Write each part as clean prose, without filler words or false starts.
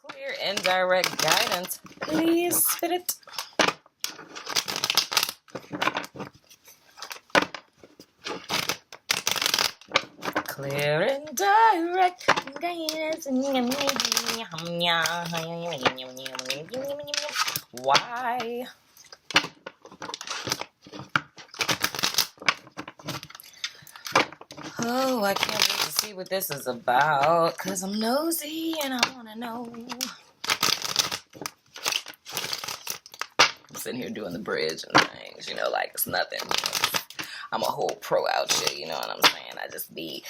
Clear and direct guidance, please, Spirit. Clear and direct guidance. Why? Oh, I can't wait to see what this is about, because I'm nosy and I want to know. I'm sitting here doing the bridge and things, like it's nothing. I'm a whole pro out here, you know what I'm saying? I just be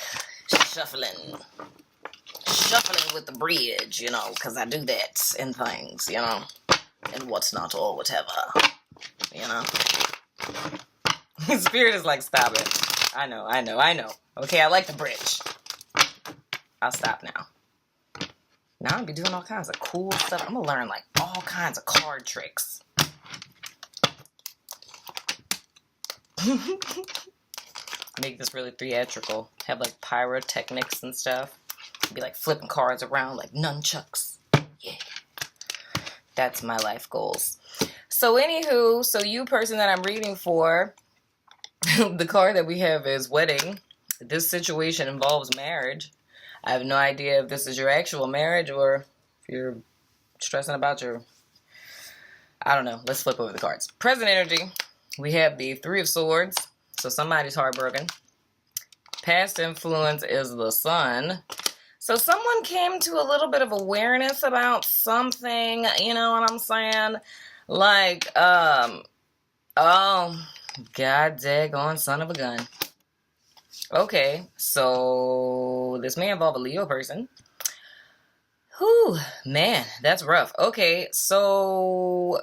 shuffling with the bridge, because I do that in things, and what's not or whatever, Spirit is like, stop it. I know. Okay, I like the bridge. I'll stop now. Now I'm gonna be doing all kinds of cool stuff. I'm gonna learn like all kinds of card tricks. Make this really theatrical. Have like pyrotechnics and stuff. Be like flipping cards around like nunchucks. Yeah. That's my life goals. So anywho, so you person that I'm reading for, the card that we have is wedding. This situation involves marriage. I have no idea if this is your actual marriage or if you're stressing about your... I don't know. Let's flip over the cards. Present energy. We have the Three of Swords. So somebody's heartbroken. Past influence is the Sun. So someone came to a little bit of awareness about something. You know what I'm saying? Like, oh, god daggone son of a gun. Okay, so this may involve a Leo person. Whew, man, that's rough. Okay, so,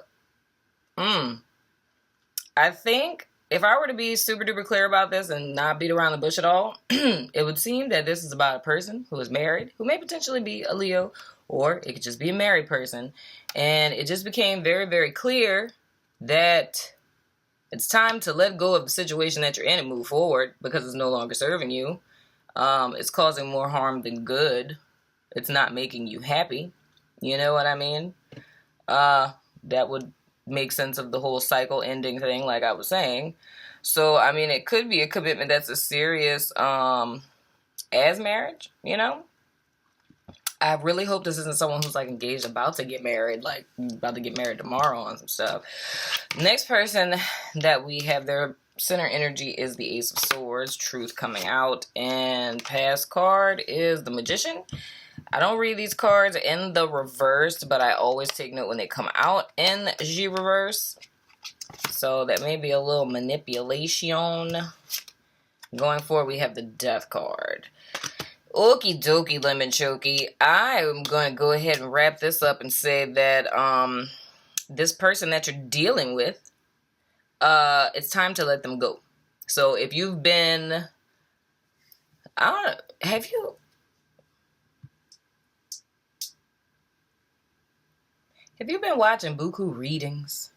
I think if I were to be super duper clear about this and not beat around the bush at all, it would seem that this is about a person who is married, who may potentially be a Leo, or it could just be a married person. And it just became very, very clear that it's time to let go of the situation that you're in and move forward because it's no longer serving you. It's causing more harm than good. It's not making you happy. You know what I mean? That would make sense of the whole cycle ending thing, like I was saying. So, I mean, it could be a commitment that's as serious as marriage, I really hope this isn't someone who's like engaged about to get married, like about to get married tomorrow on some stuff. Next person that we have their center energy is the Ace of Swords, truth coming out, and past card is the Magician. I don't read these cards in the reverse, but I always take note when they come out in G reverse. So that may be a little manipulation. Going forward, we have the Death card. Okie dokie, lemon chokey. I am going to go ahead and wrap this up and say that this person that you're dealing with, it's time to let them go. So if you've been, I don't know, have you been watching buku readings?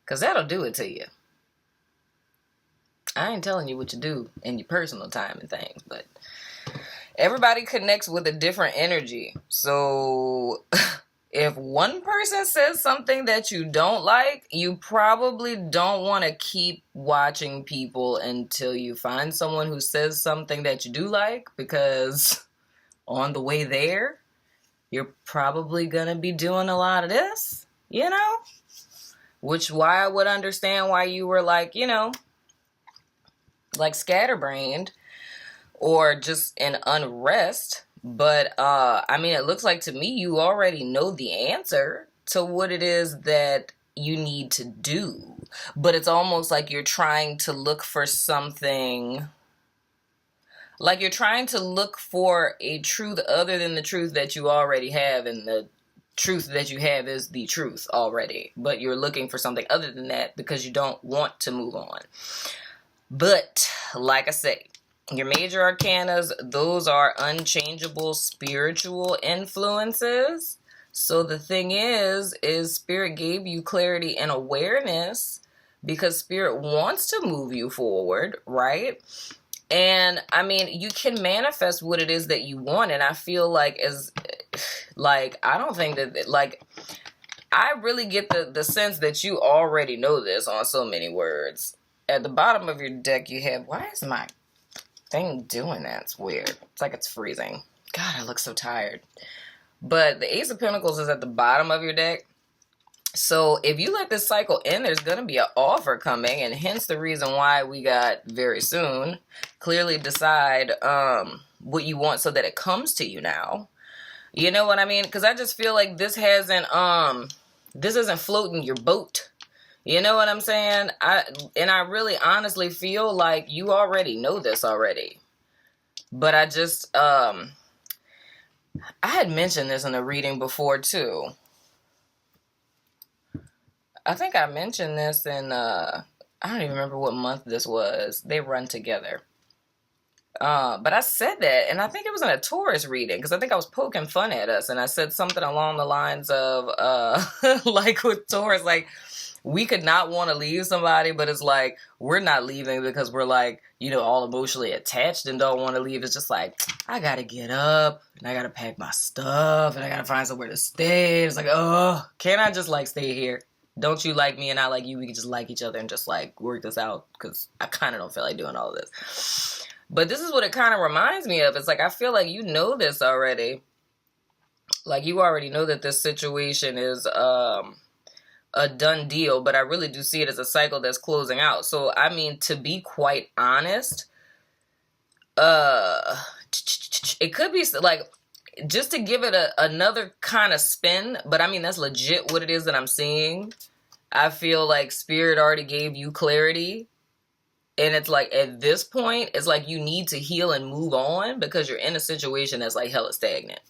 Because that'll do it to you. I ain't telling you what to do in your personal time and things, but everybody connects with a different energy. So if one person says something that you don't like, you probably don't want to keep watching people until you find someone who says something that you do like, because on the way there, you're probably going to be doing a lot of this, Which why I would understand why you were like, like scatterbrained or just in unrest. But, I mean, it looks like to me you already know the answer to what it is that you need to do. But it's almost like you're trying to look for something, like you're trying to look for a truth other than the truth that you already have, and the truth that you have is the truth already. But you're looking for something other than that because you don't want to move on. But, like I say, your major arcanas, those are unchangeable spiritual influences. So the thing is Spirit gave you clarity and awareness because Spirit wants to move you forward, right? And I mean, you can manifest what it is that you want. And I feel like I don't think that, like, I really get the sense that you already know this on so many words. At the bottom of your deck, you have, why is my thing doing that? It's weird. It's like it's freezing. God, I look so tired. But the Ace of Pentacles is at the bottom of your deck. So if you let this cycle end, there's going to be an offer coming, and hence the reason why we got very soon. Clearly decide what you want so that it comes to you now. You know what I mean? Because I just feel like this isn't floating your boat. You know what I'm saying? I really honestly feel like you already know this already. But I just, I had mentioned this in a reading before too. I think I mentioned this in, I don't even remember what month this was. They run together. But I said that, and I think it was in a Taurus reading, because I think I was poking fun at us, and I said something along the lines of, like with Taurus, like, we could not want to leave somebody, but it's like, we're not leaving because we're like, you know, all emotionally attached and don't want to leave. It's just like, I gotta get up, and I gotta pack my stuff, and I gotta find somewhere to stay. It's like, oh, can't I just, like, stay here? Don't you like me and I like you? We can just like each other and just, like, work this out, because I kind of don't feel like doing all of this. But this is what it kind of reminds me of. It's like, I feel like you know this already. Like, you already know that this situation is a done deal, but I really do see it as a cycle that's closing out. So, I mean, to be quite honest, it could be, like, just to give it another kind of spin, but I mean, that's legit what it is that I'm seeing. I feel like Spirit already gave you clarity. And it's like, at this point, it's like you need to heal and move on because you're in a situation that's like hella stagnant.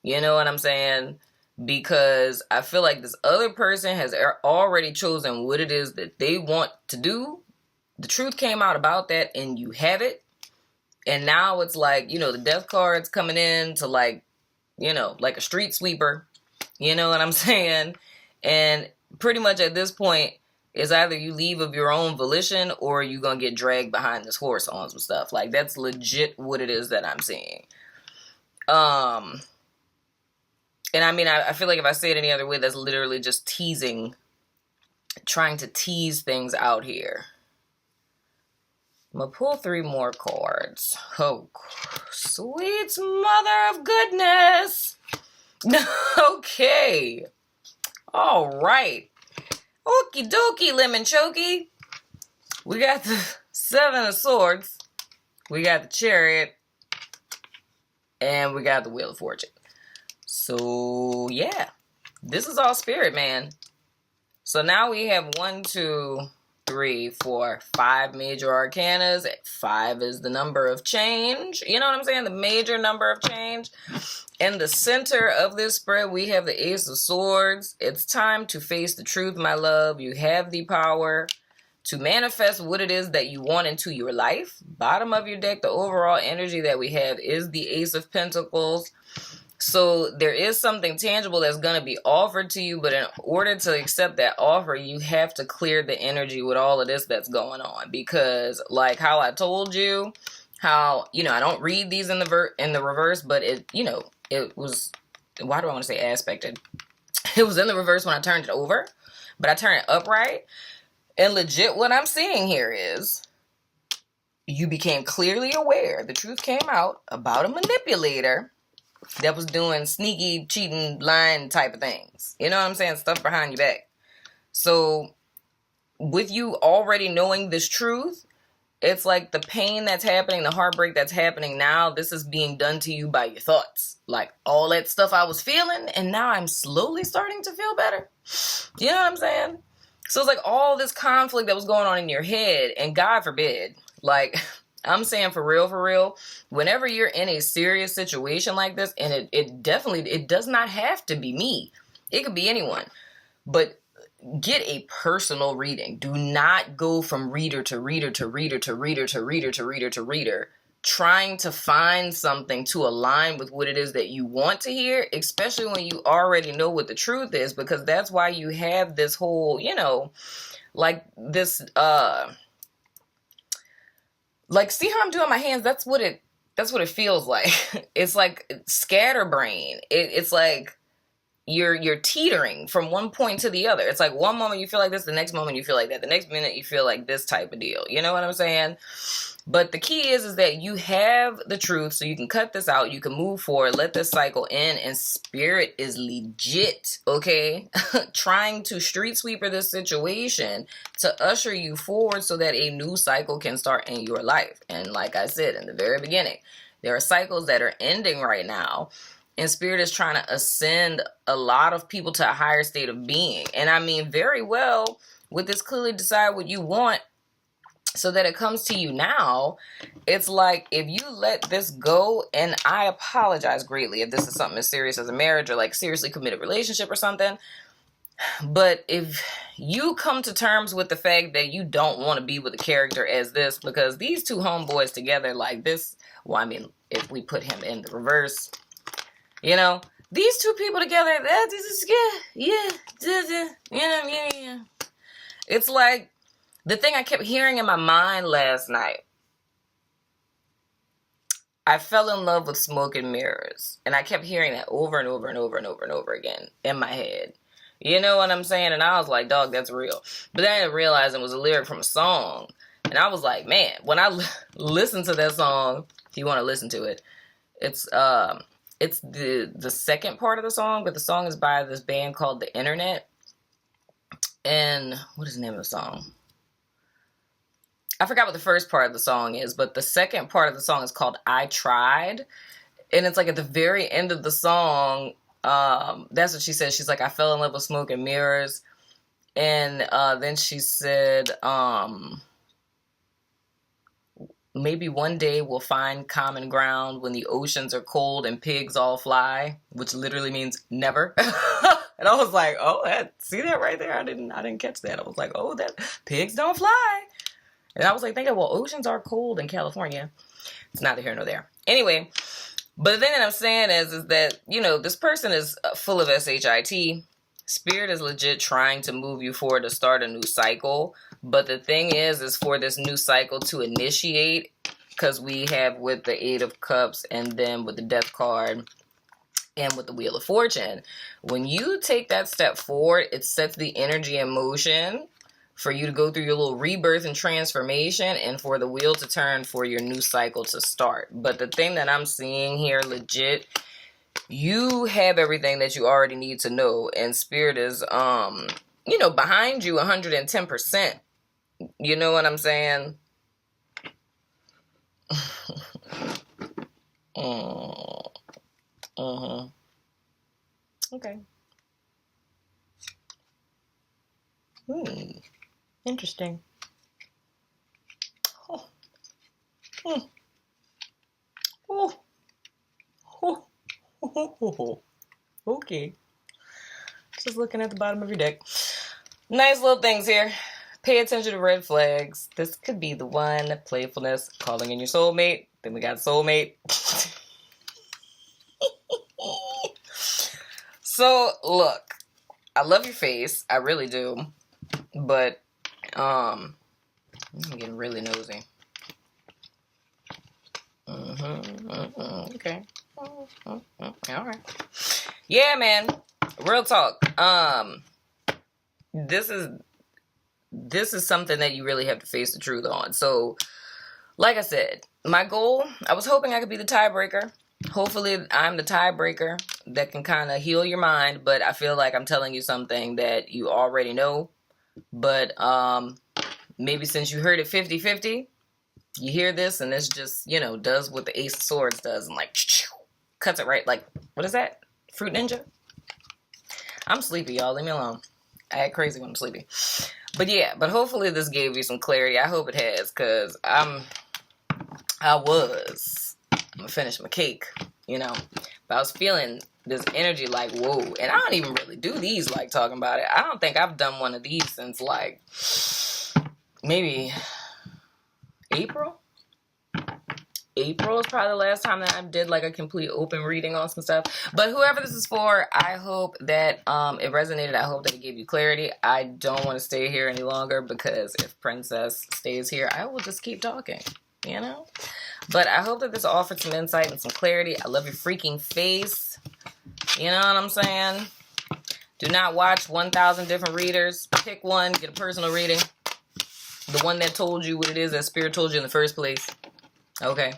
You know what I'm saying? Because I feel like this other person has already chosen what it is that they want to do. The truth came out about that and you have it. And now it's like, you know, the death card's coming in to, like, you know, like a street sweeper. You know what I'm saying? And pretty much at this point, it's either you leave of your own volition or you're going to get dragged behind this horse on some stuff. Like, that's legit what it is that I'm seeing. And I mean, I feel like if I say it any other way, that's literally just teasing, trying to tease things out here. I'm going to pull 3 more cards. Oh, sweet mother of goodness. Okay. All right. Okie dokie, lemon chokey. We got the 7 of Swords. We got the Chariot. And we got the Wheel of Fortune. So, yeah. This is all Spirit, man. So now we have 1, 2, 3, 4, 5 major arcanas. 5 is the number of change. You know what I'm saying? The major number of change. In the center of this spread, we have the Ace of Swords. It's time to face the truth, my love. You have the power to manifest what it is that you want into your life. Bottom of your deck, the overall energy that we have is the Ace of Pentacles. So there is something tangible that's going to be offered to you, but in order to accept that offer, you have to clear the energy with all of this that's going on. Because, like how I told you, how, you know, I don't read these in the reverse, but it, you know, it was, why do I want to say aspected? It was in the reverse when I turned it over, but I turned it upright. And legit what I'm seeing here is you became clearly aware, the truth came out about a manipulator that was doing sneaky, cheating, lying type of things. You know what I'm saying? Stuff behind your back. So with you already knowing this truth, it's like the pain that's happening, the heartbreak that's happening now, this is being done to you by your thoughts. Like all that stuff I was feeling, and now I'm slowly starting to feel better. You know what I'm saying? So it's like all this conflict that was going on in your head, and God forbid, like I'm saying for real, whenever you're in a serious situation like this, and it definitely, it does not have to be me. It could be anyone. But get a personal reading. Do not go from reader to reader to reader to reader to reader to reader to reader, trying to find something to align with what it is that you want to hear, especially when you already know what the truth is, because that's why you have this whole, you know, like this, Like, see how I'm doing my hands? That's what it feels like. It's like scatterbrain. It's like you're teetering from one point to the other. It's like one moment you feel like this, the next moment you feel like that, the next minute you feel like this type of deal. You know what I'm saying? But the key is that you have the truth, so you can cut this out, you can move forward, let this cycle in, and spirit is legit, okay? Trying to street sweeper this situation to usher you forward so that a new cycle can start in your life. And like I said in the very beginning, there are cycles that are ending right now, and spirit is trying to ascend a lot of people to a higher state of being. And I mean, very well, with this clearly decide what you want, so that it comes to you now. It's like, if you let this go, and I apologize greatly if this is something as serious as a marriage or like seriously committed relationship or something, but if you come to terms with the fact that you don't want to be with a character as this, because these two homeboys together like this, well, I mean, if we put him in the reverse, you know, these two people together, yeah. It's like, the thing I kept hearing in my mind last night, I fell in love with smoke and mirrors. And I kept hearing that over and over and over and over and over again in my head. You know what I'm saying? And I was like, dog, that's real. But then I didn't realize it was a lyric from a song. And I was like, man, when I listened to that song, if you want to listen to it, it's the second part of the song, but the song is by this band called The Internet. And what is the name of the song? I forgot what the first part of the song is, but the second part of the song is called I Tried. And it's like at the very end of the song, that's what she said. She's like, I fell in love with smoke and mirrors. And then she said, maybe one day we'll find common ground when the oceans are cold and pigs all fly, which literally means never. And I was like, oh, see that right there? I didn't catch that. I was like, oh, that pigs don't fly. And I was like thinking, well, oceans are cold in California. It's neither here nor there. Anyway, but the thing that I'm saying is that, you know, this person is full of SHIT. Spirit is legit trying to move you forward to start a new cycle. But the thing is for this new cycle to initiate, because we have with the Eight of Cups and then with the Death card and with the Wheel of Fortune, when you take that step forward, it sets the energy in motion for you to go through your little rebirth and transformation, and for the wheel to turn for your new cycle to start. But the thing that I'm seeing here, legit, you have everything that you already need to know, and spirit is, you know, behind you 110%. You know what I'm saying? Okay. Interesting. Oh. Oh. Oh. Oh. Okay. Just looking at the bottom of your deck. Nice little things here. Pay attention to red flags. This could be the one. Playfulness. Calling in your soulmate. Then we got soulmate. So, look. I love your face. I really do. But, I'm getting really nosy. Okay. Alright. Yeah, man. Real talk. This is something that you really have to face the truth on. So, like I said, my goal, I was hoping I could be the tiebreaker. Hopefully, I'm the tiebreaker that can kind of heal your mind. But I feel like I'm telling you something that you already know. But maybe since you heard it 50-50, you hear this and this just, you know, does what the Ace of Swords does and like cuts it right. Like, what is that? Fruit Ninja? I'm sleepy, y'all. Leave me alone. I act crazy when I'm sleepy. But yeah, but hopefully this gave you some clarity. I hope it has, because I'm gonna finish my cake, you know. But I was feeling this energy like, whoa. And I don't even really do these like talking about it. I don't think I've done one of these since like maybe April. April is probably the last time that I did like a complete open reading on some stuff. But whoever this is for, I hope that it resonated. I hope that it gave you clarity. I don't want to stay here any longer, because if Princess stays here, I will just keep talking. you know? But I hope that this offered some insight and some clarity. I love your freaking face. You know what I'm saying? Do not watch 1,000 different readers. Pick one, get a personal reading. The one that told you what it is that Spirit told you in the first place. Okay.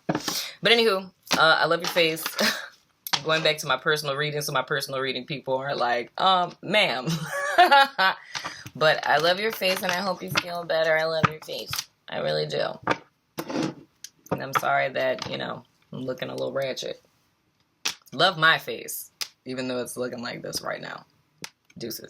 But anywho, I love your face. Going back to my personal reading, so my personal reading people are like, ma'am. But I love your face and I hope you feel better. I love your face. I really do. And I'm sorry that, you know, I'm looking a little ratchet. Love my face, even though it's looking like this right now. Deuces.